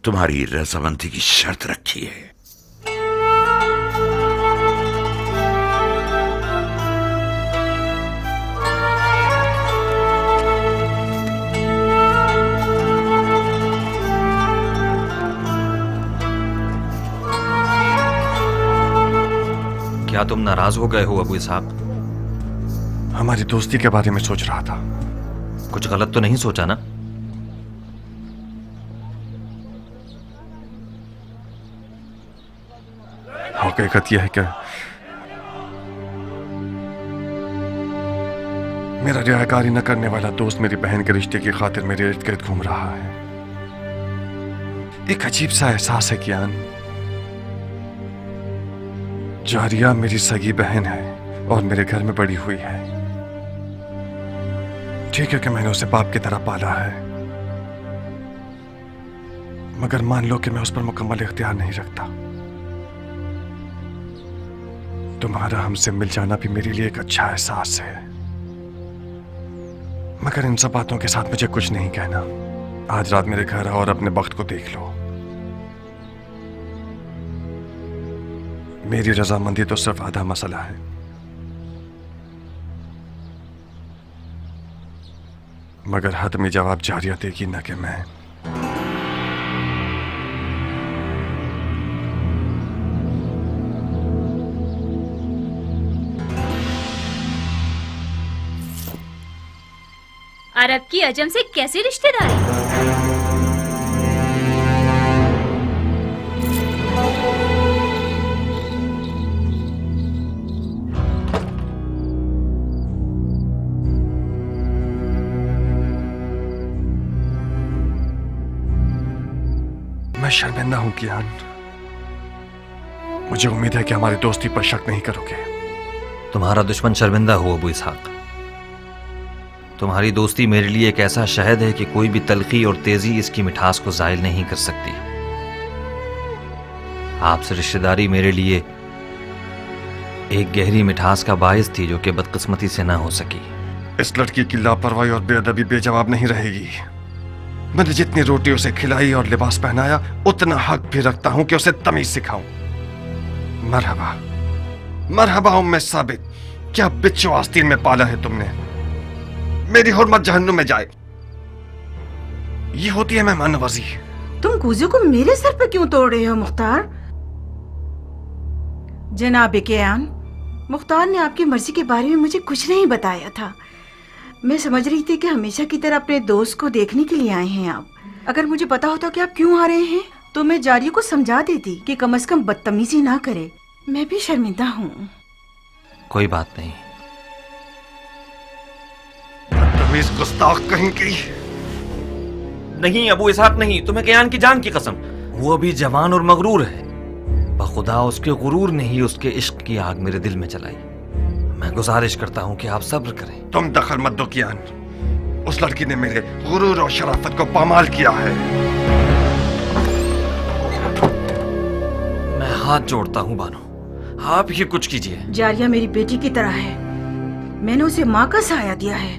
तुम्हारी रजामंदी की शर्त रखी है। क्या तुम नाराज हो गए हो अबू इसहाक? हमारी दोस्ती के बारे में सोच रहा था। कुछ गलत तो नहीं सोचा ना? हकीकत यह है कि मेरा रियाकारी न करने वाला दोस्त मेरी बहन के रिश्ते की खातिर मेरे इर्द गिर्द घूम रहा है। एक अजीब सा एहसास है कियान, जारिया मेरी सगी बहन है और मेरे घर में बड़ी हुई है। ठीक है कि मैंने उसे बाप की तरह पाला है, मगर मान लो कि मैं उस पर मुकम्मल इख्तियार नहीं रखता। तुम्हारा हमसे मिल जाना भी मेरे लिए एक अच्छा एहसास है, मगर इन सब बातों के साथ मुझे कुछ नहीं कहना। आज रात मेरे घर आओ और अपने वक्त को देख लो। मेरी रजामंदी तो सिर्फ आधा मसला है। मगर हतमी जवाब जारिया देगी न कि मैं। अरब की अजम से कैसी रिश्तेदारी? मैं शर्मिंदा हूं कियान। मुझे उम्मीद है कि हमारी दोस्ती पर शक नहीं करोगे। तुम्हारा दुश्मन शर्मिंदा हो अबू इसहाक। तुम्हारी दोस्ती मेरे लिए एक ऐसा शहद है कि कोई भी तलखी और तेजी इसकी मिठास को जायल नहीं कर सकती। आपसे रिश्तेदारी मेरे लिए एक गहरी मिठास का बायस थी जो कि बदकिस्मती से ना हो सकी। इस लड़की की लापरवाही और बेअदबी बेजवाब नहीं रहेगी। मैंने जितनी रोटी उसे खिलाई और लिबास पहनाया, उतना हक भी रखता हूं कि उसे तमीज सिखाऊं। मरहबा मरहबा उम्मे साबित, क्या बिच्छू आस्तीन में पाला है तुमने। मेरी हुर्मत जहन्नुम में जाए। ये होती है मेहमान नवाजी। तुम कूजू को मेरे सर पर क्यों तोड़ रहे हो मुख्तार? जनाब कियान, मुख्तार ने आपकी मर्जी के बारे में मुझे कुछ नहीं बताया था। मैं समझ रही थी कि हमेशा की तरह अपने दोस्त को देखने के लिए आए हैं आप। अगर मुझे पता होता कि आप क्यों आ रहे हैं तो मैं जारिया को समझा देती कि कम से कम बदतमीजी ना करे। मैं भी शर्मिंदा हूँ। कोई बात नहीं। बदतमीज गुस्ताख कहीं की। नहीं अबू इसहाक नहीं, तुम्हें कियान की जान की कसम। वो अभी जवान और मगरूर है। बखुदा उसके गुरूर ने ही उसके इश्क की आग मेरे दिल में जलाई। मैं गुजारिश करता हूँ कि आप सब्र करें। तुम दखल मत दो कियान। उस लड़की ने मेरे गुरूर और शराफत को पामाल किया है। मैं हाथ जोड़ता हूँ बानो, आप ही कुछ कीजिए। जारिया मेरी बेटी की तरह है। मैंने उसे माँ का साया दिया है।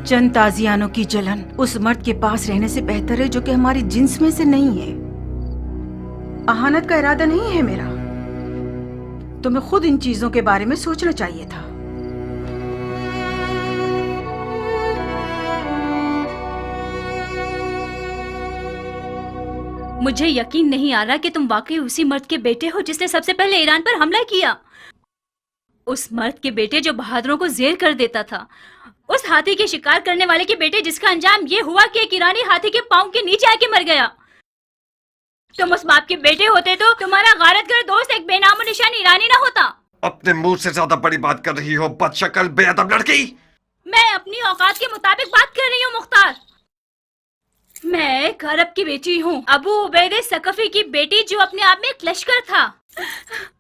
चंद ताजियानों की जलन उस मर्द के पास रहने से बेहतर है जो कि हमारी जिन्स में से नहीं है। अहानत का इरादा नहीं है मेरा। तुम्हें खुद इन चीजों के बारे में सोचना चाहिए था। मुझे यकीन नहीं आ रहा कि तुम वाकई उसी मर्द के बेटे हो जिसने सबसे पहले ईरान पर हमला किया। उस मर्द के बेटे जो बहादुरों को जेर कर देता था। उस हाथी के शिकार करने वाले के बेटे जिसका अंजाम ये हुआ कि एक ईरानी हाथी के पांव के नीचे आके मर गया। तुम उस बाप के बेटे होते तो तुम्हारा गारतगर दोस्त एक बेनामो निशान ईरानी ना होता। अपने मुंह से ज्यादा बड़ी बात कर रही हो बदशक्ल बेअदब लड़की। मैं अपनी औकात के मुताबिक बात कर रही हूँ मुख्तार। मैं एक अरब की बेटी हूँ, अबू उबैदे सकफी की बेटी जो अपने आप में एक लश्कर था।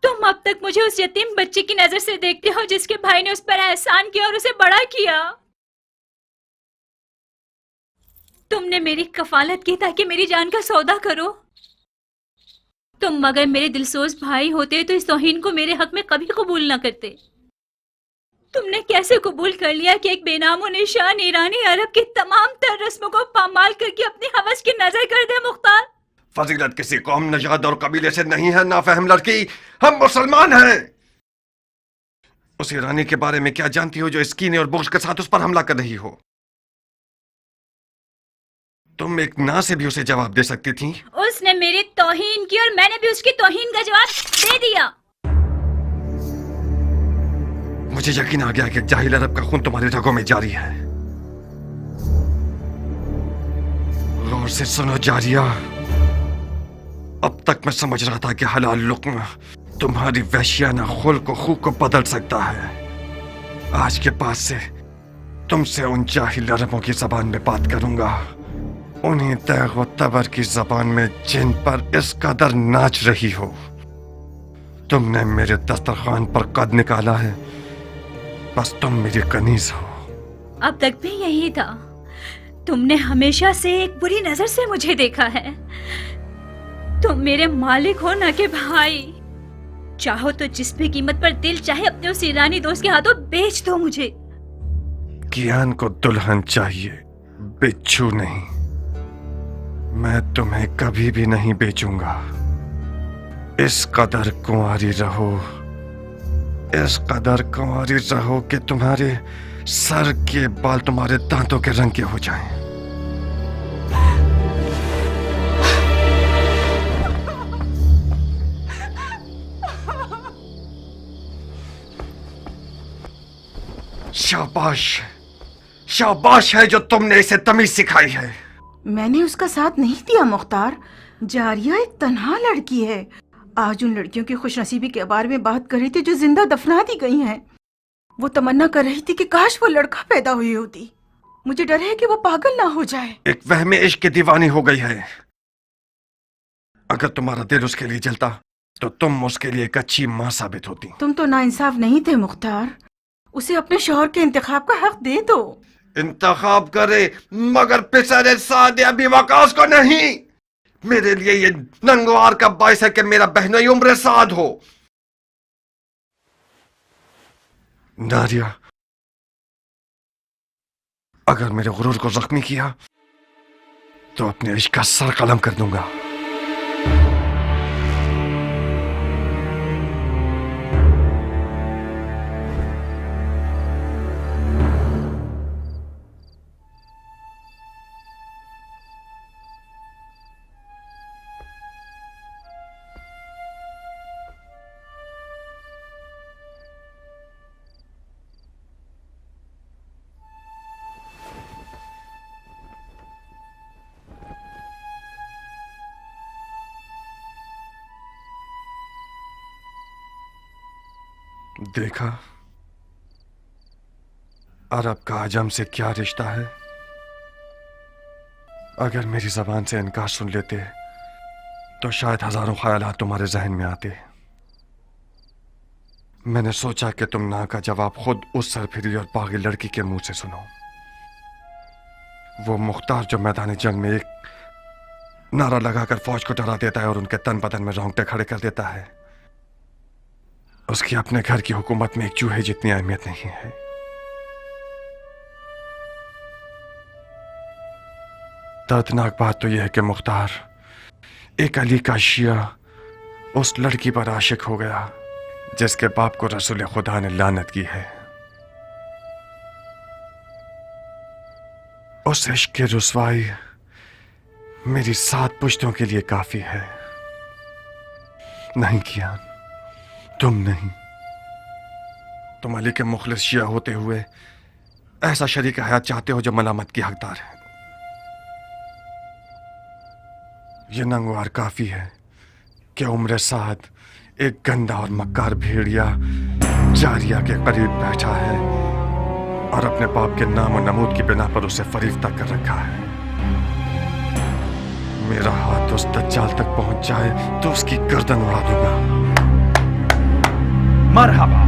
तुम अब तक मुझे उस यतीम बच्चे की नजर से देखते हो जिसके भाई ने उस पर एहसान किया और उसे बड़ा किया। तुमने मेरी कफालत की ताकि मेरी जान का सौदा करो। तुम मगर मेरे दिलसोज भाई होते तो इस तौहीन को मेरे हक में कभी कबूल न करते। तुमने कैसे कबूल कर लिया कि एक बेनामो निशान ईरानी अरब की तमाम तर रस्मों को पामाल करके अपनी हवस की नजर कर दे मुख्तार? फजीलत किसी कौम, नजाद और कबीले से नहीं है नाफहम लड़की। हम मुसलमान हैं। उस ईरानी के बारे में क्या जानती हो जो इस कीने और बुग़्ज़ के साथ उस पर हमला कर रही हो? तुम एक ना से भी उसे जवाब दे सकती थी। उसने मेरी तौहीन की और मैंने भी उसकी तौहीन का जवाब दे दिया। मुझे यकीन आ गया कि जाहिल अरब का खून तुम्हारी रगों में जारी है। गौर से सुनो जारिया, अब तक मैं समझ रहा था कि हलाल लुक्मा तुम्हारी वहशियाना खुल्क को खूब को बदल सकता है। आज के बाद से तुमसे उन जाहिल अरबों की जबान में बात करूंगा, उन्हीं तैग व तबर की जबान में जिन पर इस कदर नाच रही हो। तुमने मेरे दस्तरखान पर कद निकाला है, बस तुम मेरी कनीज हो। अब तक भी यही था। तुमने हमेशा से एक बुरी नजर से मुझे देखा है। तुम मेरे मालिक हो, ना कि भाई। चाहो तो जिस भी कीमत पर दिल चाहे अपने उस ईरानी दोस्त के हाथों बेच दो मुझे। कियान को दुल्हन चाहिए, बिच्छू नहीं। मैं तुम्हें कभी भी नहीं बेचूंगा। इस कदर कुंवारी रहो, इस कदर कुंवारी रहो कि तुम्हारे सर के बाल तुम्हारे दांतों के रंग के हो जाएं। शाबाश, शाबाश है जो तुमने इसे तमीज सिखाई है। मैंने उसका साथ नहीं दिया मुख्तार। जारिया एक तन्हा लड़की है। आज उन लड़कियों की खुशनसीबी के बारे में बात कर रही थी जो जिंदा दफना दी गई हैं। वो तमन्ना कर रही थी कि काश वो लड़का पैदा हुई होती। मुझे डर है कि वो पागल ना हो जाए। एक वहमे इश्क की दीवानी हो गई है। अगर तुम्हारा दिल उसके लिए जलता तो तुम उसके लिए एक अच्छी माँ साबित होती। तुम तो नाइंसाफ नहीं थे मुख्तार। उसे अपने शौहर के इंतखाब का हक दे दो। इंतखाब करे मगर पिसरे सादे अभी वकास को नहीं। मेरे लिए ये नंगवार का बायस है कि मेरा बहनोई उम्र साद हो। नारिया, अगर मेरे गुरूर को जख्मी किया तो अपने इश्क का सर कलम कर दूंगा। देखा अरब का अजम से क्या रिश्ता है। अगर मेरी जबान से इनकार सुन लेते तो शायद हजारों ख्यालात तुम्हारे जहन में आते। मैंने सोचा कि तुम ना का जवाब खुद उस सरफिरी और पागल लड़की के मुंह से सुनो। वो मुख्तार जो मैदान जंग में एक नारा लगाकर फौज को डरा देता है और उनके तन बदन में रोंगटे खड़े कर देता है, उसकी अपने घर की हुकूमत में एक चूहे जितनी अहमियत नहीं है। दर्दनाक बात तो यह है कि मुख्तार एक अली का शिया उस लड़की पर आशिक हो गया जिसके बाप को रसूल खुदा ने लानत की है। उस इश्क की रुसवाई मेरी 7 पुश्तों के लिए काफी है। नहीं कियान, तुम नहीं। तुम अली के मुखलिस शिया होते हुए ऐसा शरीक हयात चाहते हो जो मलामत की हकदार है। ये नंगवार काफी है कि उम्र साद एक गंदा और मक्कार भेड़िया जारिया के करीब बैठा है और अपने बाप के नाम और नमूद की बिना पर उसे फरीफ्ता कर रखा है। मेरा हाथ उस दज्जाल तक पहुंच जाए तो उसकी गर्दन उड़ा दूंगा। मरहबा,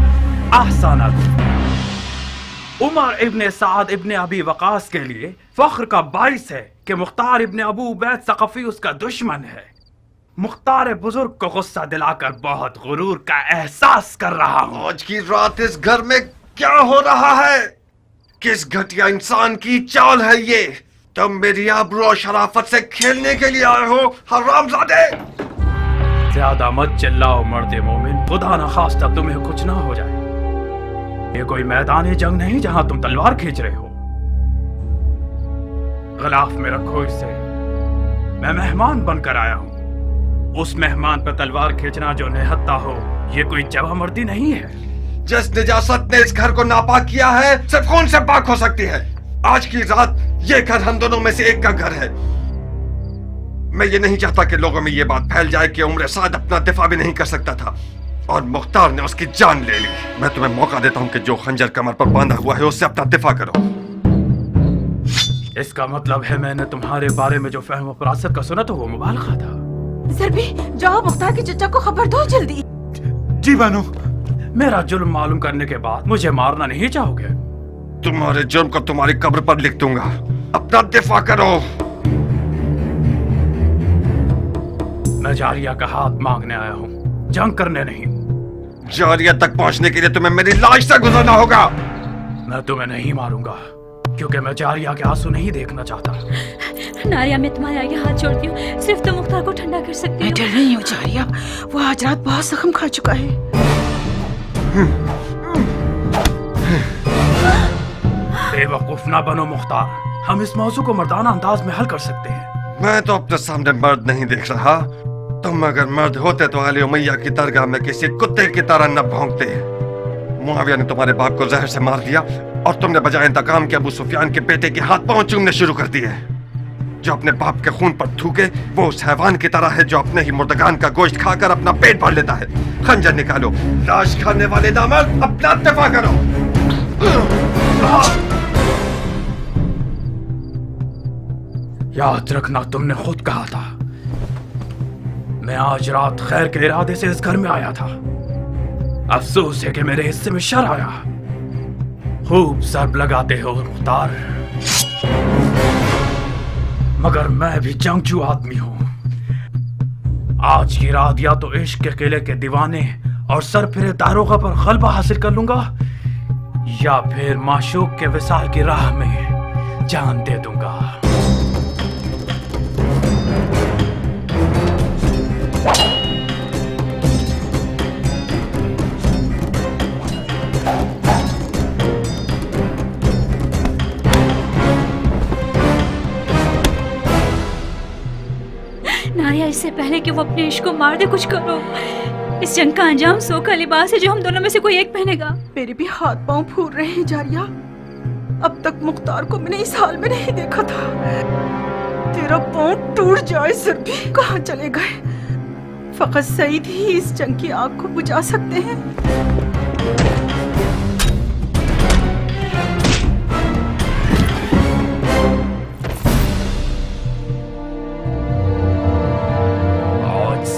आहसाना। उमर इब्ने साद इब्ने अबी वकास के लिए फख्र का बाइस है कि मुख्तार इब्ने अबू उबैद सक़फ़ी उसका दुश्मन है। मुख्तार बुजुर्ग को गुस्सा दिलाकर बहुत गुरूर का एहसास कर रहा हूँ। आज की रात इस घर में क्या हो रहा है? किस घटिया इंसान की चाल है ये? तुम मेरी आबरू और शराफत से खेलने के लिए आए हो हरामजादे। ज्यादा मत चिल्लाओ मर्दे मोमिन, खुदा न खास्ता तुम्हें कुछ ना हो जाए। ये कोई मैदान जंग नहीं जहां तुम तलवार खींच रहे हो। गलाफ में रखो इसे। मैं मेहमान बनकर आया हूँ। उस मेहमान पर तलवार खींचना जो निहत्ता हो, ये कोई जवामर्दी नहीं है। जिस निजासत ने इस घर को नापाक किया है सिर्फ खून से पाक हो सकती है। आज की रात ये घर हम दोनों में से एक का घर है। मैं ये नहीं चाहता कि लोगों में ये बात फैल जाए कि उम्र साद अपना दिफा भी नहीं कर सकता था और मुख्तार ने उसकी जान ले ली। मैं तुम्हें मौका देता हूँ कि जो खंजर कमर पर बांधा हुआ है उससे अपना दिफा करो। इसका मतलब है मैंने तुम्हारे बारे में जो फहम फरासत का सुना तो वो मुबालगा था। ज़रबी, जाओ मुख्तार के चचा को खबर दो जल्दी। जी बानो। मेरा जुल्म मालूम करने के बाद मुझे मारना नहीं चाहोगे? तुम्हारे जुर्म को तुम्हारी कब्र पर लिख दूंगा। अपना दिफा करो। मैं जारिया का हाथ मांगने आया हूँ, जंग करने नहीं। जारिया तक पहुंचने के लिए तुम्हें मेरी लाश से गुजरना होगा। मैं तुम्हें नहीं मारूंगा क्योंकि मैं जारिया के आंसू नहीं देखना चाहता। नारिया, मैं तुम्हारे आगे हाथ जोड़ती हूँ, सिर्फ तुम मुख्तार को ठंडा कर सकती हो। मैं डर रही हूँ जारिया, वो आज रात बहुत जख्म खा चुका है। बेवकूफ ना बनो मुख्तार, हम इस मौजू को मर्दाना अंदाज में हल कर सकते हैं। मैं तो अपने सामने मर्द नहीं देख रहा। तुम अगर मर्द होते तो आले उमैया की दरगाह में किसी कुत्ते की तरह न भौंकते। मुआविया ने तुम्हारे बाप को जहर से मार दिया और तुमने बजाय इंतकाम के अबू सुफियान के बेटे के हाथ पांव चूमने शुरू कर दिए। जो अपने बाप के खून पर थूके वो उस हैवान की तरह है जो अपने ही मुर्दगान का गोश्त खाकर अपना पेट भर लेता है। खंजर निकालो, लाश खाने वाले दामद, अपना दफा करो। याद रखना, तुमने खुद कहा था। मैं आज रात खैर के इरादे से इस घर में आया था। अफसोस है कि मेरे हिस्से में शर आया। खूब ज़रब लगाते हो मुख्तार, मगर मैं भी जंगजू आदमी हूं। आज की रात या तो इश्क के किले के दीवाने और सर फिरे दारोगा पर गलबा हासिल कर लूंगा या फिर माशूक के विसाल की राह में जान दे दूंगा। नारिया, इससे पहले कि वो अपने इश्क को मार दे कुछ करो। इस जंग का अंजाम सोखा लिबास है जो हम दोनों में से कोई एक पहनेगा। मेरे भी हाथ पांव फूल रहे हैं जारिया। अब तक मुख्तार को मैंने इस हाल में नहीं देखा था। तेरा पांव टूट जाए ज़रबी। कहाँ चले गए? फकत सईद ही इस जंग की आग को बुझा सकते हैं।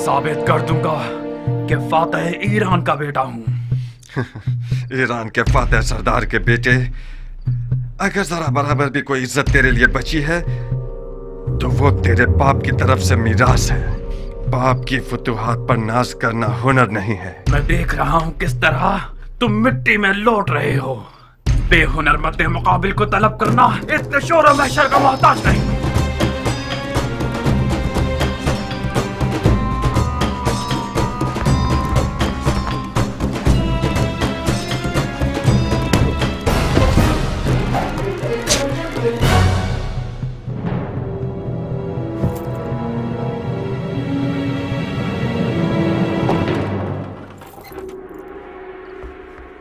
साबित कर दूंगा कि फातेह ईरान का बेटा हूं। ईरान के फातेह सरदार के बेटे, अगर जरा बराबर भी कोई इज्जत तेरे लिए बची है तो वो तेरे बाप की तरफ से मीरास है। बाप की फुतूहात पर नाज करना हुनर नहीं है। मैं देख रहा हूं किस तरह तुम मिट्टी में लौट रहे हो। बेहुनर मद्दे मुकाबिल को तलब करना इतने शोर महशर का मोहताज नहीं।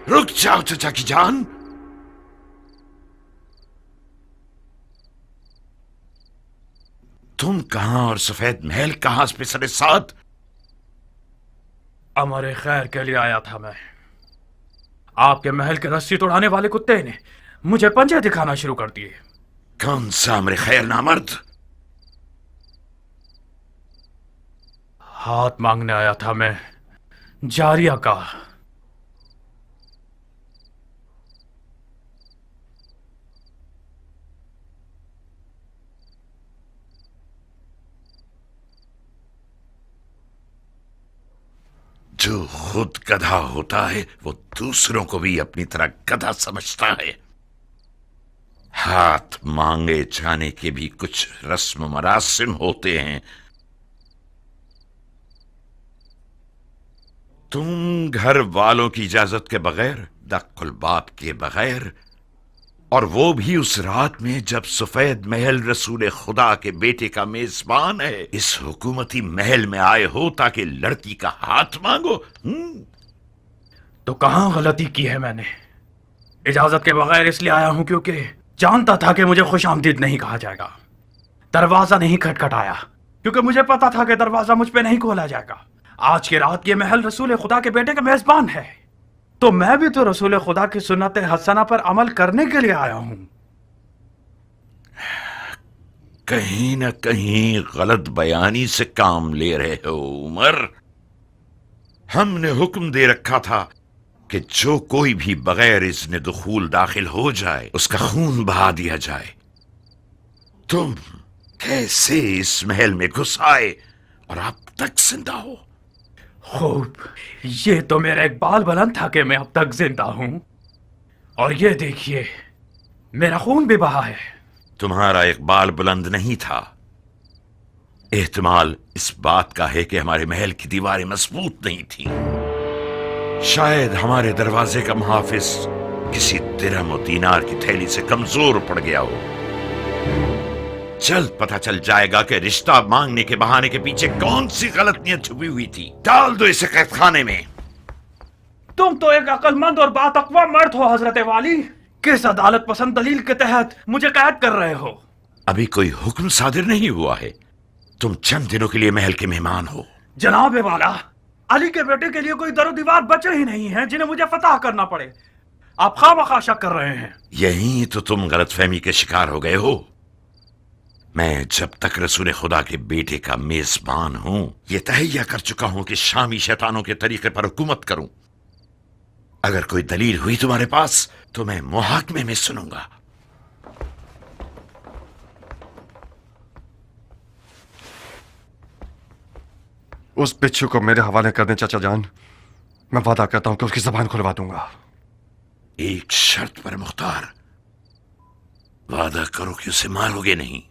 रुक जाओ चचा की जान। तुम कहां और सफेद महल कहां पे सरे साथ? अमर खैर के लिए आया था मैं। आपके महल के रस्सी तोड़ाने वाले कुत्ते ने मुझे पंजे दिखाना शुरू कर दिए। कौन सा अमर खैर नामर्द? हाथ मांगने आया था मैं जारिया का। जो खुद गधा होता है वो दूसरों को भी अपनी तरह गधा समझता है। हाथ मांगे जाने के भी कुछ रस्म मरासिम होते हैं। तुम घर वालों की इजाजत के बगैर, दक्कुल बाप के बगैर, और वो भी उस रात में जब सफेद महल रसूल खुदा के बेटे का मेजबान है, इस हुकूमती महल में आए हो ताकि लड़की का हाथ मांगो। तो कहाँ गलती की है मैंने? इजाजत के बगैर इसलिए आया हूं क्योंकि जानता था कि मुझे खुशामदीद नहीं कहा जाएगा। दरवाजा नहीं खटखटाया क्योंकि मुझे पता था कि दरवाजा मुझ पे नहीं खोला जाएगा। आज की रात ये महल रसूल खुदा के बेटे का मेजबान है, तो मैं भी तो रसूल खुदा की सुन्नत हसना पर अमल करने के लिए आया हूं। कहीं न कहीं गलत बयानी से काम ले रहे हो उमर। हमने हुक्म दे रखा था कि जो कोई भी बगैर इज़्न दुखूल दाखिल हो जाए उसका खून बहा दिया जाए। तुम कैसे इस महल में घुस आए और अब तक जिंदा हो? खूब, ये तो मेरा एक बाल बुलंद था कि मैं अब तक जिंदा हूं, और ये देखिए मेरा खून भी बहा है। तुम्हारा एक बाल बुलंद नहीं था। एहतमाल इस बात का है कि हमारे महल की दीवारें मजबूत नहीं थीं। शायद हमारे दरवाजे का मुहाफिज किसी दिरहम और दीनार की थैली से कमजोर पड़ गया हो। जल्द पता चल जाएगा कि रिश्ता मांगने के बहाने के पीछे कौन सी गलत नियत छुपी हुई थी। डाल दो इसे कैदखाने में। तुम तो एक अक्लमंद और बातकवा मर्द हो हजरत वाली। किस अदालत पसंद दलील के तहत मुझे कैद कर रहे हो? अभी कोई हुक्म सादिर नहीं हुआ है। तुम चंद दिनों के लिए महल के मेहमान हो। जनाब वाला, अली के बेटे के लिए कोई दरो दीवार बचे ही नहीं है जिन्हें मुझे फतह करना पड़े। आप खामखा शक कर रहे हैं। यही तो तुम गलतफहमी के शिकार हो गए हो। मैं जब तक रसूल खुदा के बेटे का मेजबान हूं, यह तहैया कर चुका हूं कि शामी शैतानों के तरीके पर हुकूमत करूं। अगर कोई दलील हुई तुम्हारे पास तो मैं मुहाकमे में सुनूंगा। उस बिच्छू को मेरे हवाले कर दें चाचा जान। मैं वादा करता हूं कि उसकी जबान खुलवा दूंगा। एक शर्त पर मुख्तार, वादा करो कि उसे मारोगे नहीं।